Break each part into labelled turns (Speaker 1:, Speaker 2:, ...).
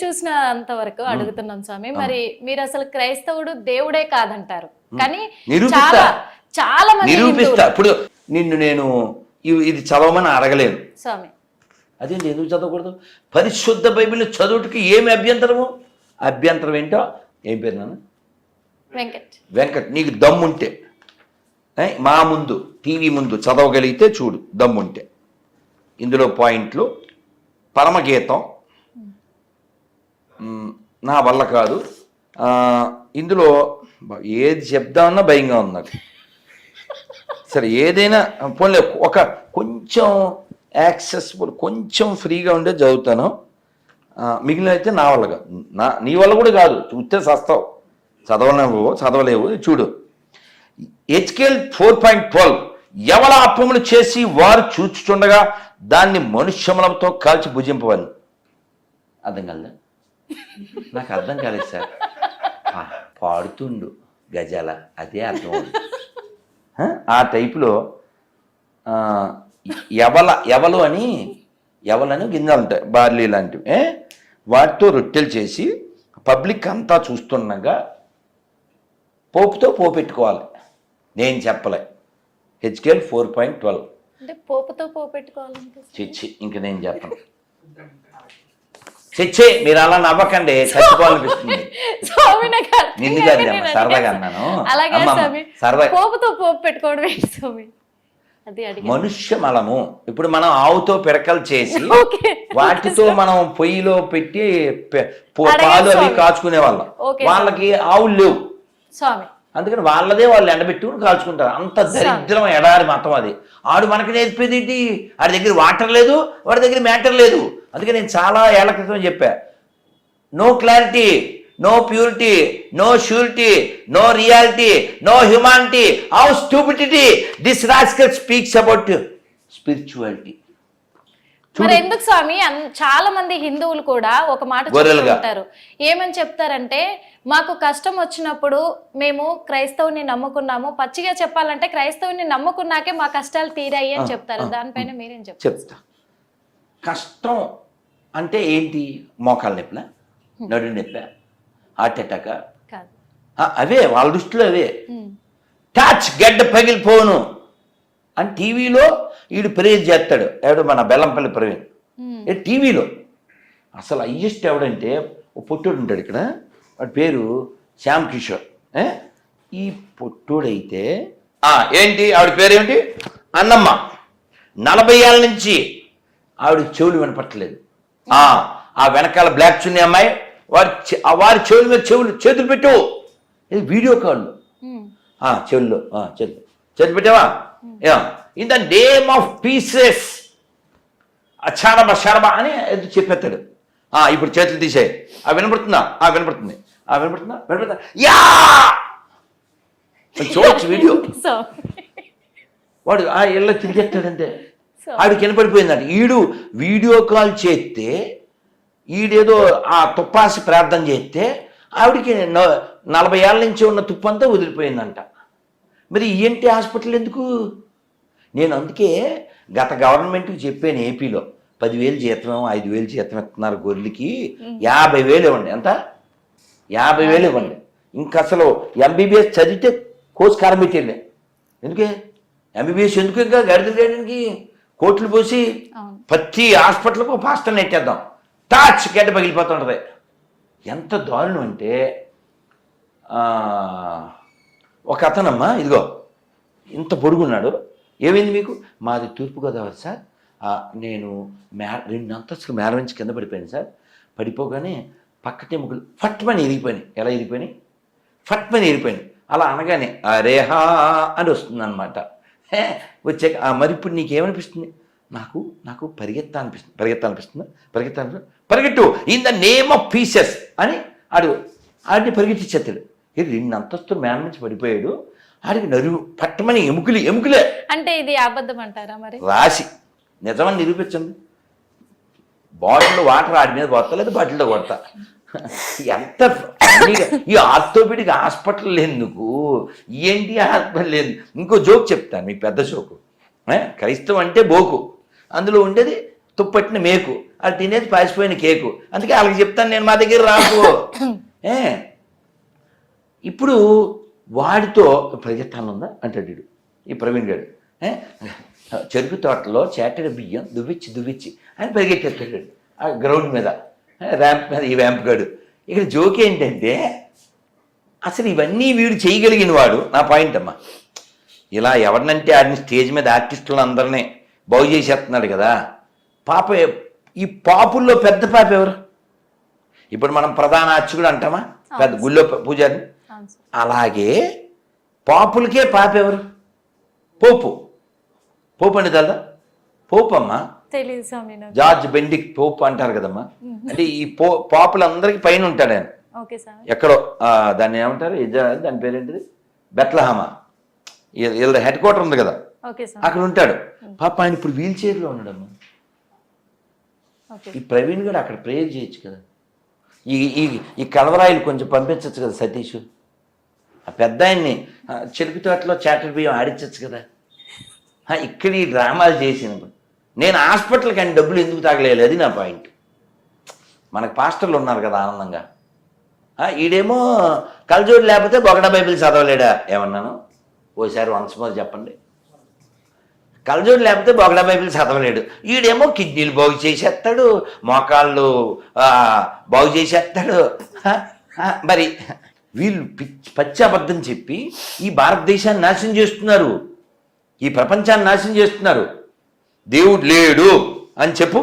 Speaker 1: చూసినంత వరకు అడుగుతున్నాం స్వామి. మరి మీరు అసలు క్రైస్తవుడు దేవుడే కాదంటారు, కానీ
Speaker 2: నిరూపిస్తా
Speaker 1: చాలా మంది
Speaker 2: నిరూపిస్తా. ఇప్పుడు నిన్ను నేను ఇది చదవమని అడగలేను
Speaker 1: స్వామి.
Speaker 2: అదేంటి, ఎందుకు చదవకూడదు? పరిశుద్ధ బైబిల్ చదువుటికి ఏమి అభ్యంతరము? అభ్యంతరం ఏంటో, ఏం పేరు నాన్న? వెంకట్. నీకు దమ్ముంటే మా ముందు టీవీ ముందు చదవగలిగితే చూడు, దమ్ముంటే. ఇందులో పాయింట్లు: పరమగీతం నా వల్ల కాదు. ఇందులో ఏది చెప్దామన్నా భయంగా ఉంది నాకు. సరే, ఏదైనా పోన్లే, ఒక కొంచెం యాక్సెసిబుల్, కొంచెం ఫ్రీగా ఉండే చదువుతాను. మిగిలిన అయితే నా వల్ల కాదు, నీ వల్ల కూడా కాదు. చూస్తే చస్తావు, చదవలేవు. చూడు, హెచ్కేల్ 4.12 ఎవల అప్పములు చేసి వారు చూచుచుండగా దాన్ని మనుష్యములతో కాల్చి భుజింపవని. అర్థం కాలే, నాకు అర్థం కాలేదు సార్. పాడుతుండు గజాల, అదే అర్థం. ఆ టైపులో ఎవలని గింజలు ఉంటాయి, బార్లీ లాంటివి. వాటితో రొట్టెలు చేసి పబ్లిక్ అంతా చూస్తుండగా పోపుతో పోపెట్టుకోవాలి. నేను చెప్పలే. హెచ్కేల్ 4.12
Speaker 1: పోపుతో పోపెట్టుకోవాలంటే
Speaker 2: చిచ్చి, ఇంక నేను చెప్పను. చిచ్చే, మీరు అలా నవ్వకండి, చచ్చిపోవాలనిపిస్తుంది. నిన్ను కాదు అమ్మ, సరదాగా అన్నాను. సరదా.
Speaker 1: పోపుతో పోపు పెట్టుకోవడం ఏంటి స్వామి?
Speaker 2: మనుష్య మలము. ఇప్పుడు మనం ఆవుతో పిడకలు చేసి వాటితో మనం పొయ్యిలో పెట్టి పాలు అవి కాచుకునే వాళ్ళం. వాళ్ళకి ఆవులు లేవు
Speaker 1: స్వామి,
Speaker 2: అందుకని వాళ్ళదే వాళ్ళు ఎండబెట్టుకుని కాల్చుకుంటారు. అంత దరిద్రం ఎడారి మతం అది. ఆడు మనకి నేర్పేది ఏంటి? వాడి దగ్గర వాటర్ లేదు, వాడి దగ్గర మ్యాటర్ లేదు. అందుకే నేను చాలా ఏళ్ల క్రితం చెప్పా, no clarity, no purity, no surety, no reality, no humanity, how stupidity this rascal speaks about spirituality.
Speaker 1: మరి ఎందుకు స్వామి చాలా మంది హిందువులు కూడా ఒక మాట చెప్తారు, ఏమని చెప్తారంటే, మాకు కష్టం వచ్చినప్పుడు మేము క్రైస్తవుని నమ్ముకున్నాము, పచ్చిగా చెప్పాలంటే క్రైస్తవుని నమ్ముకున్నాకే మా కష్టాలు తీరాయి అని చెప్తారు. దానిపైన మీరేం
Speaker 2: చెప్తా. కష్టం అంటే ఏంటి? మోకాలు నొప్పుల, నడు నొప్పి, హార్ట్ అటాక్, అవే వాళ్ళ దృష్టిలో అవే. టచ్ గడ్డ పగిలిపోను అని టీవీలో వీడు ప్రేజ్ చేస్తాడు. ఎవడు? మన బెల్లంపల్లి ప్రవీణ్. టీవీలో అసలు హయ్యెస్ట్ ఎవడంటే ఓ పొట్టోడు ఉంటాడు ఇక్కడ, వాడి పేరు శ్యామ్ కిషోర్. ఈ పొట్టోడైతే ఏంటి, ఆవిడ పేరేమిటి? అన్నమ్మ. 40 ఏళ్ళ నుంచి ఆవిడ చెవులు వినపట్టలేదు. ఆ వెనకాల బ్లాక్ చున్నీ అమ్మాయి వారి చెవుల మీద చేతులు పెట్టు. ఇది వీడియో కాల్లో చెవుల్లో చేతులు పెట్టావా? In the name of pieces అచారబ షరబ అని చెప్పేస్తాడు. ఇప్పుడు చేతులు తీసేయి. వినపడుతుందా? వినపడుతుంది. వినపడుతుందా? యా చూడొచ్చు వీడియో. వాడు ఇళ్ళ తిరిగేస్తాడంతే. ఆవిడకి వినపడిపోయిందంట. వీడియో కాల్ చేస్తే ఈడేదో తుప్పాసి ప్రార్థన చేస్తే ఆవిడికి 40 ఏళ్ళ నుంచి ఉన్న తుప్పంతా వదిలిపోయిందంట. మరి ఈఎన్టీ హాస్పిటల్ ఎందుకు? నేను అందుకే గత గవర్నమెంట్కి చెప్పాను, ఏపీలో 10,000 జీతం 5,000 జీతం ఇస్తున్నారు గొర్రెలకి, 50,000 ఇవ్వండి. ఎంత? 50,000 ఇవ్వండి. ఇంకా అసలు ఎంబీబీఎస్ చదివితే కోర్సు కారం పెట్టేళ్ళే. ఎందుకే ఎంబీబీఎస్ ఎందుకు? ఇంకా గడిదలు చేయడానికి కోట్లు పోసి ప్రతి హాస్పిటల్కు పాస్టర్ నెట్టేద్దాం. టాచ్ గడ్డ పగిలిపోతుంటుంది. ఎంత దారుణం అంటే, ఒక అతనమ్మా, ఇదిగో ఇంత పొడుగున్నాడు. ఏమైంది మీకు? మాది తూర్పుగోదావరి సార్, నేను 2 అంతస్తులు మేర నుంచి కింద పడిపోయాను సార్. పడిపోగానే పక్కటే ముగ్గులు ఫట్మని ఎరిగిపోయినాయి. ఎలా ఎరిగిపోయినాయి? ఫట్మని ఎరిగిపోయినాయి. అలా అనగానే రేహా అని వస్తుంది అనమాట. వచ్చాక మరి ఇప్పుడు నీకేమనిపిస్తుంది? నాకు పరిగెత్తాలనిపిస్తుంది. పరిగెట్టు in the name of pieces అని ఆడిని పరిగెట్టించేస్తాడు. 2 అంతస్తులు మేర నుంచి పడిపోయాడు. ఆడికి నరువు పట్టమని ఎముకలే. అంటే ఇది అబద్ధం అంటారా? మరి రాసి నిజమని నిరూపించండి. బాటిల్లో వాటర్ ఆడి మీద కొడతా, లేదా బాటిల్లో కొడతా. ఎంత ఈ ఆర్థోపెడిక్ హాస్పిటల్ ఎందుకు, ఏంటి హాస్పిటల్ లేదు? ఇంకో జోక్ చెప్తాను మీకు, పెద్ద జోకు. క్రైస్తవం అంటే బోకు, అందులో ఉండేది తుప్పట్టిన మేకు, అది తినేది పాసిపోయిన కేకు. అందుకే వాళ్ళకి చెప్తాను నేను, మా దగ్గర రాకు. ఇప్పుడు వాడితో పరిగెత్తాను ఉందా అంటాడు వీడు, ఈ ప్రవీణ్ గారు. చెరుకు తోటలో చేటడి బియ్యం దువ్విచ్చి అని పరిగెట్టేస్తాడు ఆ గ్రౌండ్ మీద, ర్యాంప్ మీద ఈ ర్యాంప్ గాడు. ఇక్కడ జోక్ ఏంటంటే అసలు ఇవన్నీ వీడు చేయగలిగిన వాడు. నా పాయింట్ అమ్మా, ఇలా ఎవరినంటే ఆడిని స్టేజ్ మీద ఆర్టిస్టులను అందరినీ బాగు చేసేస్తున్నాడు కదా. పాప ఈ పాపుల్లో పెద్ద పాప ఎవరు? ఇప్పుడు మనం ప్రధాన అర్చకుడు అంటామా, పెద్ద గుళ్ళో పూజారి. అలాగే పాపులకే పాప ఎవరు? పోపు. పోపు అంటే తెలదా? పోపు అమ్మా,
Speaker 1: తెలీదు స్వామి నాకు.
Speaker 2: జార్జ్ బెండిక్ పోపు అంటారు కదమ్మా. అంటే ఈ పాపులందరికీ పైన ఉంటాడు ఆయన.
Speaker 1: ఓకే స్వామి.
Speaker 2: ఎక్కడో దాన్ని ఏమంటారు, దాని పేరేంటిది, బెత్లహేమ, వీళ్ళ హెడ్ క్వార్టర్ ఉంది కదా,
Speaker 1: ఓకే స్వామి.
Speaker 2: అక్కడ ఉంటాడు. పాప ఆయన ఇప్పుడు వీల్ చైర్లో ఉన్నాడమ్మా.
Speaker 1: ఓకే.
Speaker 2: ఈ ప్రవీణ్ గారు అక్కడ ప్రేయర్ చేయొచ్చు కదా. ఈ కలవరాయిలు కొంచెం పంపించవచ్చు కదా సతీష్. ఆ పెద్ద ఆయన్ని చెరుకు తోటలో చాటర్ బియ్యం ఆడించవచ్చు కదా. ఇక్కడ ఈ డ్రామాలు చేసినప్పుడు నేను హాస్పిటల్కి ఆయన డబ్బులు ఎందుకు తాగలేదు, అది నా పాయింట్. మనకు పాస్టర్లు ఉన్నారు కదా ఆనందంగా. ఈడేమో కలజోడు లేకపోతే బొగడా బైబిల్ చదవలేడా ఏమన్నాను ఓసారి వన్స్ మోర్ చెప్పండి. కలజోడు లేకపోతే బొగడా బైబిల్ చదవలేడు. ఈడేమో కిడ్నీలు బాగు చేసేస్తాడు, మోకాళ్ళు బాగు చేసేస్తాడు. మరి వీళ్ళు పచ్చి అబద్ధం చెప్పి ఈ భారతదేశాన్ని నాశనం చేస్తున్నారు, ఈ ప్రపంచాన్ని నాశనం చేస్తున్నారు. దేవుడు లేడు అని చెప్పు,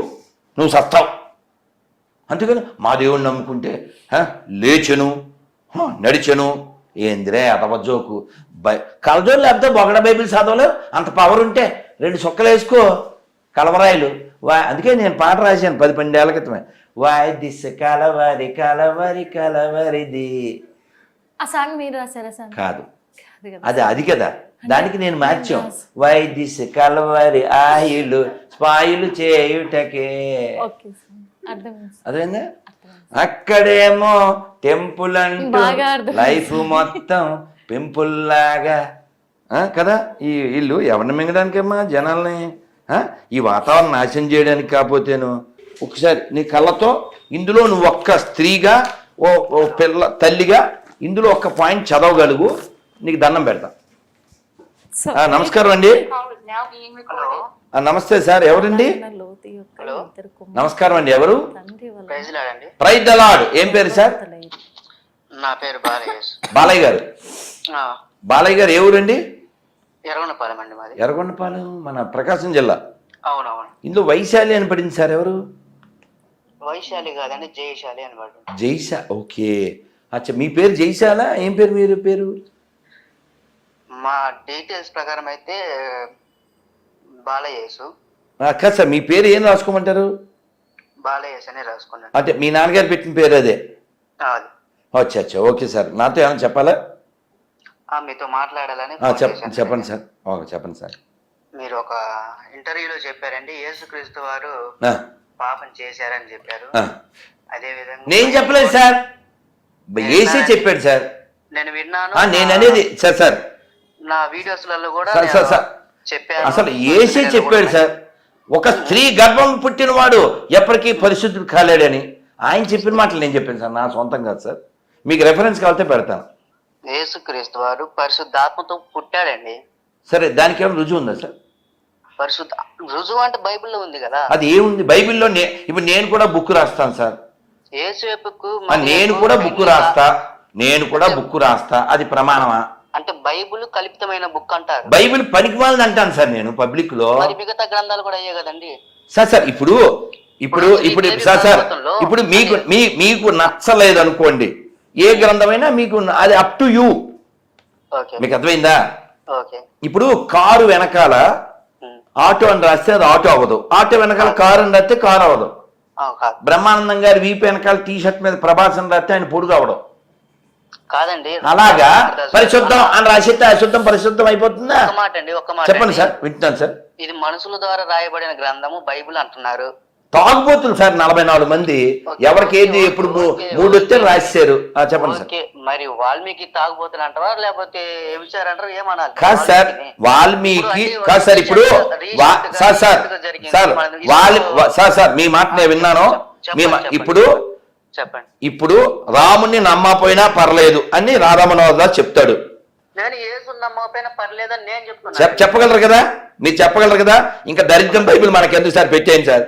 Speaker 2: నువ్వు సస్తావు. అందుకని మా దేవుడిని నమ్ముకుంటే లేచెను నడిచెను. ఏందిరే అతవజోకు. కలజోడు లేకపోతే బొగడ బైబిల్ చదవలేవు. అంత పవర్ ఉంటే 2 సుక్కలు వేసుకో కలవరాయిలు. అందుకే నేను పాట రాశాను 10-12 ఏళ్ల క్రితమే. వాయ్ దిస్ కలవరి కలవరి కలవరిది.
Speaker 1: ఆ సాంగ్ మీరు రాశారా సార్?
Speaker 2: కాదు, అది కదా, దానికి నేను మార్చాం. వై దిస్ కలవరి ఆయిలు స్పాయిలు చేయుటకే. అదేందా? అక్కడేమో టెంపుల్ అంటూ లైఫ్ మొత్తం పింపుల్ లాగా కదా. ఈ ఇల్లు ఎవరిని మింగడానికమ్మా, జనాల్ని ఈ వాతావరణం నాశనం చేయడానికి. కాకపోతేను ఒకసారి నీ కళ్ళతో ఇందులో నువ్వు ఒక్క స్త్రీగా ఓ పిల్ల తల్లిగా ఇందులో ఒక్క పాయింట్ చదవగలుగు, నీకు దండం పెడతా. నమస్కారం అండి. నమస్తే సార్, ఎవరండి? నమస్కారం అండి, ఎవరు? Praise the lord. ఏం పేరు సార్?
Speaker 3: నా పేరు
Speaker 2: బాలయ్య గారు. బాలయ్య గారు ఏ ఊరండి?
Speaker 3: ఎర్రగొండపాలెం అండి మాది.
Speaker 2: ఎర్రగొండపాలెం మన ప్రకాశం జిల్లా.
Speaker 3: అవునవును.
Speaker 2: ఇందులో వైశాలి అని పడింది సార్, ఎవరు?
Speaker 3: వైశాలి కాదండి, జయశాలి అని పడింది.
Speaker 2: జైశా. ఓకే, అచ్చా. మీ పేరు జైశాల? ఏం పేరు మీరు పేరు?
Speaker 3: మా డీటెయిల్స్ ప్రకారం అయితే బాలయేసు.
Speaker 2: కాదు సార్, మీ పేరు ఏం రాసుకోమంటారు?
Speaker 3: బాలయేసు అని రాసుకున్నాను.
Speaker 2: అంటే మీ నాన్నగారు పెట్టిన పేరు అదే?
Speaker 3: అది.
Speaker 2: అచ్చా అచ్చా, ఓకే సార్. నాతో ఏమైనా చెప్పాలా?
Speaker 3: మీతో మాట్లాడాలని.
Speaker 2: చెప్పండి సార్. చెప్పండి సార్.
Speaker 3: మీరు ఒక ఇంటర్వ్యూలో చెప్పారండి, యేసుక్రీస్తు వారు పాపం చేశారని చెప్పారు. అదే విధంగా
Speaker 2: నేను చెప్పలేదు సార్, ఏసీ చెప్పాడు సార్.
Speaker 3: నేను విన్నాను.
Speaker 2: నేను అనేది సార్
Speaker 3: నా వీడియోస్లలో కూడా చెప్పారు.
Speaker 2: అసలు ఏసీ చెప్పాడు సార్, ఒక స్త్రీ గర్భం పుట్టినవాడు ఎప్పటికీ పరిశుద్ధుడు కాలేడని. ఆయన చెప్పిన మాటలు నేను చెప్పాను సార్, నా సొంతం కాదు సార్. మీకు రెఫరెన్స్ కావాలంటే పెడతాను.
Speaker 3: యేసుక్రీస్తు వారు పరిశుద్ధాత్మతో పుట్టాడండి.
Speaker 2: సరే, దానికి ఏమైనా రుజువు ఉందా సార్?
Speaker 3: పరిశుద్ధ రుజువు అంటే బైబిల్లో ఉంది కదా.
Speaker 2: అది ఏముంది బైబిల్లో? ఇప్పుడు నేను కూడా బుక్ రాస్తాను సార్. నేను కూడా బుక్ రాస్తా. అది ప్రమాణమా?
Speaker 3: అంటే బైబిల్ కల్పితమైన బుక్ అంటారు.
Speaker 2: బైబిల్ పనికిమాలని అంటాను సార్ నేను పబ్లిక్ లో.
Speaker 3: మిగతా గ్రంథాలు కూడా అయ్యే కదండి
Speaker 2: సార్. ఇప్పుడు సార్ ఇప్పుడు మీకు నచ్చలేదు అనుకోండి, ఏ గ్రంథమైనా మీకు అది అప్ టు యూ. మీకు అర్థమైందా? ఇప్పుడు కారు వెనకాల ఆటో అని రాస్తే అది ఆటో అవ్వదు, ఆటో వెనకాల కారు అని రాస్తే కారు అవ్వదు. బ్రహ్మానందం గారి వీపు వెనకాల టీ షర్ట్ మీద ప్రభాస్ అని రాస్తే ఆయన పొడుగు అవ్వడం
Speaker 3: కాదండి.
Speaker 2: అలాగా పరిశుద్ధం అని రాసిస్తే అశుద్ధం పరిశుద్ధం అయిపోతుందా?
Speaker 3: ఒక మాట
Speaker 2: చెప్పండి సార్, వింటున్నాను సార్.
Speaker 3: ఇది మనుషుల ద్వారా రాయబడిన గ్రంథము బైబిల్ అంటున్నారు.
Speaker 2: తాగుబోతులు సార్ 44 మంది. ఎవరికి ఏది ఎప్పుడు 3 వస్తే రాశారు. చెప్పండి సార్.
Speaker 3: ఓకే, మరి వాల్మీకి తాగుబోతులు అంటారా లేకపోతే వ్యభిచారం అంటారా, ఏమనాలి?
Speaker 2: కాదు సార్, వాల్మీకి కాదు సార్. ఇప్పుడు సార్ సార్ సార్ సార్ మీ మాట నేను విన్నాను. ఇప్పుడు
Speaker 3: చెప్పండి.
Speaker 2: ఇప్పుడు రాముని నమ్మపోయినా పర్లేదు అని రాధామనోహర్ చెప్తాడు.
Speaker 3: నేను యేసు నమ్మకపోయినా పర్లేదని నేను చెప్తున్నా.
Speaker 2: చెప్పగలరు కదా, మీరు చెప్పగలరు కదా. ఇంకా దరిద్రం బైబిల్ మనకెందుకు సార్, పెట్టేయండి సార్.